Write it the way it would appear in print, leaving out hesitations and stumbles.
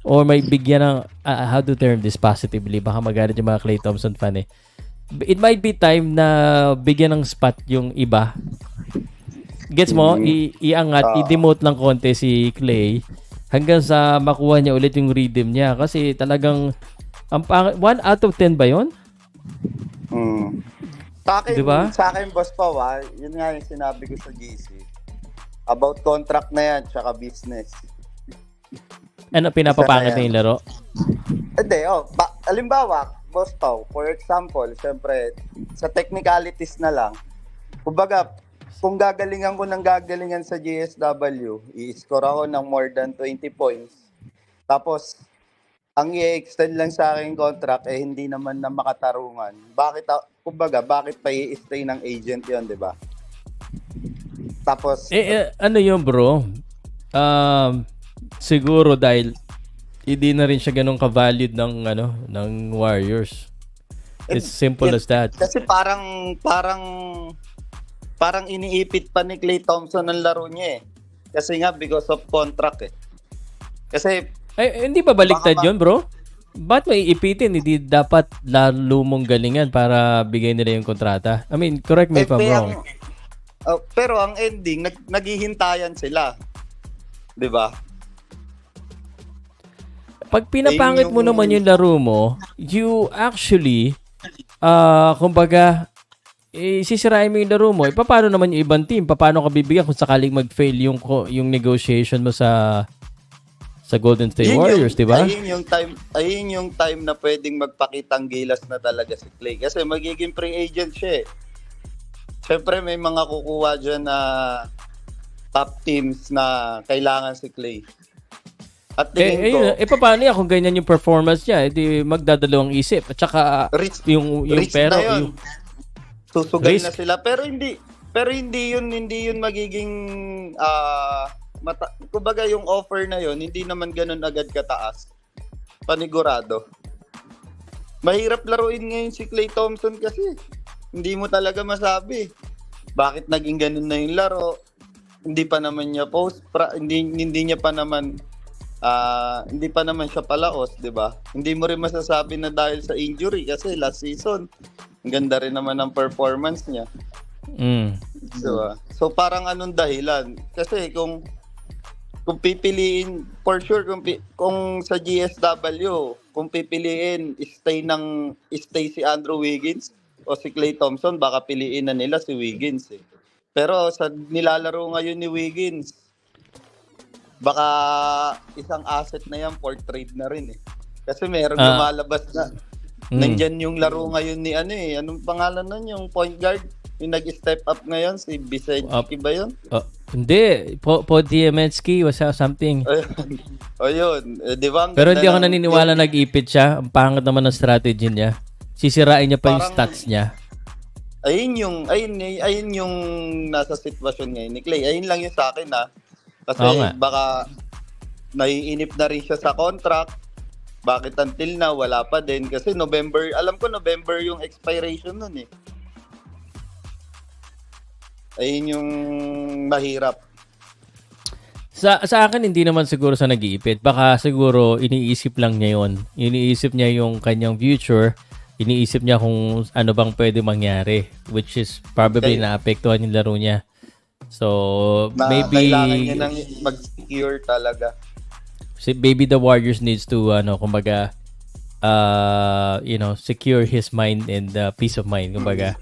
or may bigyan ng how to term this positively, baka magalit yung mga Klay Thompson fan eh. It might be time na bigyan ng spot yung iba. Gets mo? Iangat, i-demote lang konti si Klay hanggang sa makuha niya ulit yung rhythm niya. Kasi talagang 1 out of 10 ba yun? Diba? Sa akin, Boss Pao, yun nga yung sinabi ko sa GC. About contract na yan, tsaka business. Ano, pinapapangit na yung laro? Hindi, alimbawa, Boss Pao, for example, syempre, sa technicalities na lang, kumbaga, kung gagalingan ko ng gagalingan sa GSW, i-score ako ng more than 20 points. Tapos, ang i-extend lang sa akin contract, hindi naman na makatarungan. Bakit pa i-stay ng agent yon, di ba? Tapos... ano yun, bro? Siguro dahil hindi na rin siya ganun ka-valued ng Warriors. It's simple as that. Kasi parang iniipit pa ni Klay Thompson ang laro niya eh. Kasi nga because of contract eh. Kasi hindi ba baliktad yun, bro? Ba't may ipitin? Hindi dapat lalo mong galingan para bigay nila yung kontrata? I mean, correct me if I'm wrong. Pero ang ending, naghihintayan sila. 'Di ba? Pag pinapangit mo naman yung laro mo, you actually, kumbaga, sisirain mo yung laro mo. Paano naman yung ibang team? Paano ka bibigyan kung sakaling mag-fail yung negotiation mo sa Golden State Warriors, di ba? Ayun yung time na pwedeng magpakitang gilas na talaga si Klay. Kasi magiging free agent siya eh. Siyempre may mga kukuha dyan na top teams na kailangan si Klay. At tingin ko... paano yan kung ganyan yung performance niya? Di magdadalawang isip. At saka yung pero... Yung susugay na sila. Pero hindi yun magiging... kumbaga yung offer na yun, hindi naman ganun agad kataas. Panigurado. Mahirap laruin ngayon si Klay Thompson kasi hindi mo talaga masabi. Bakit naging ganun na yung laro? Hindi pa naman niya hindi niya pa naman hindi pa naman siya palaos, 'di ba? Hindi mo rin masasabi na dahil sa injury kasi last season ang ganda rin naman ng performance niya. So parang anong dahilan? Kasi kung pipiliin, for sure, kung sa GSW, kung pipiliin, stay si Andrew Wiggins o si Klay Thompson, baka piliin na nila si Wiggins eh. Pero sa nilalaro ngayon ni Wiggins, baka isang asset na yan for trade na rin eh. Kasi meron lumalabas na. Nandyan yung laro ngayon ni anong pangalan nun, yung point guard? Yung nag-step up ngayon, si Vicente ba yun? Hindi. Podiemetsky was something. Yun. Pero hindi ako naniniwala nag-ipit siya. Ang pangit naman ng strategy niya. Sisirain niya pa yung stats niya. Ayun yung nasa sitwasyon ngayon ni Klay. Ayun lang yung sa akin Kasi baka naiinip na rin siya sa contract. Bakit until now wala pa din? Kasi alam ko November yung expiration nun eh. Ayun yung mahirap. Sa akin, hindi naman siguro sa nag-iipit. Baka siguro iniisip lang niya yun. Iniisip niya yung kanyang future. Iniisip niya kung ano bang pwede mangyari. Which is probably naapektuhan yung laro niya. So, maybe... Kailangan niya nang mag-secure talaga. Maybe the Warriors needs to, kumbaga, secure his mind and peace of mind, kumbaga.